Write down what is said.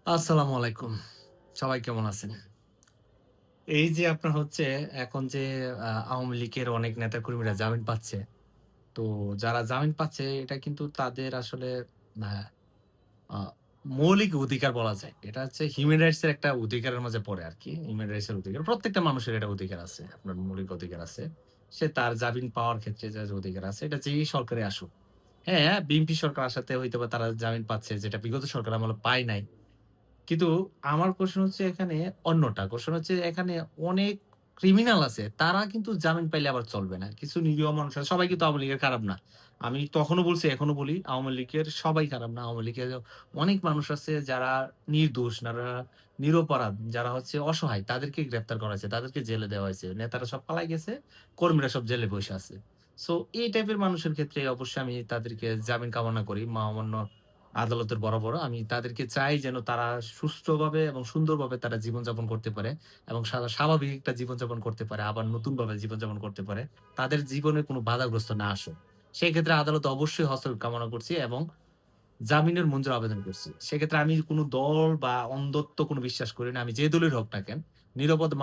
আসসালামু আলাইকুম। সবাই কেমন আছেন? এই যে আপনার হচ্ছে এখন যে আওয়ামী লীগের অনেক নেতাকর্মীরা জামিন পাচ্ছে। তো যারা জামিন পাচ্ছে এটা কিন্তু তাদের আসলে আ আ মৌলিক অধিকার বলা যায়। এটা হচ্ছে হিউমেন রাইটস এর একটা অধিকারের মাঝে পড়ে আরকি। হিউমেন রাইটস এর অধিকার। প্রত্যেকটা মানুষের এটা অধিকার আছে। আপনার মৌলিক অধিকার আছে। সে তার জামিন পাওয়ার ক্ষেত্রে যে অধিকার আছে এটা যেই সরকারই আসুক। হ্যাঁ, বিএনপি সরকার আসাতে হয়তোবা তারা জামিন পাচ্ছে যেটা বিগত সরকার আমলে পায় নাই। কিন্তু আমার কোয়েশ্চেন হচ্ছে এখানে অন্যটা। কোয়েশ্চেন হচ্ছে এখানে অনেক ক্রিমিনাল আছে। তারা কিন্তু জামিন পাইলে আবার চলবে না। কিছু নিরীহ মানুষ আছে। সবাই কিন্তু আওয়ামী লীগের খারাপ না। আমি তখনও বলছি, এখনো বলি আওয়ামী লীগের সবাই খারাপ না। আওয়ামী লীগের অনেক মানুষ আছে যারা নির্দোষ, যারা নিরপরাধ, যারা হচ্ছে অসহায় তাদেরকে গ্রেপ্তার করা হয়েছে। তাদেরকে জেলে দেওয়া হয়েছে। নেতারা সব পালায় গেছে। কর্মীরা সব জেলে বইসা আছে। সো এই টাইপের মানুষের ক্ষেত্রে অবশ্যই আমি তাদেরকে জামিন কামনা করি। মহামান্য আদালতের বরাবর আমি তাদেরকে চাই যেন তারা সুষ্ঠুভাবে এবং সুন্দরভাবে তারা জীবনযাপন করতে পারে এবং স্বাভাবিক একটা জীবনযাপন করতে পারে। আবার নতুনভাবে জীবনযাপন করতে পারে। তাদের জীবনে কোনো বাধাগ্রস্ত না আসুক। সেক্ষেত্রে আদালত অবশ্যই হস্তক্ষেপ কামনা করছি এবং জামিনের মঞ্জুর আবেদন করছি। সেক্ষেত্রে আমি কোনো দল বা অন্ধত্ব কোনো বিশ্বাস করি না। আমি যে দলের হোক না কেন, নিরাপদ মানুষ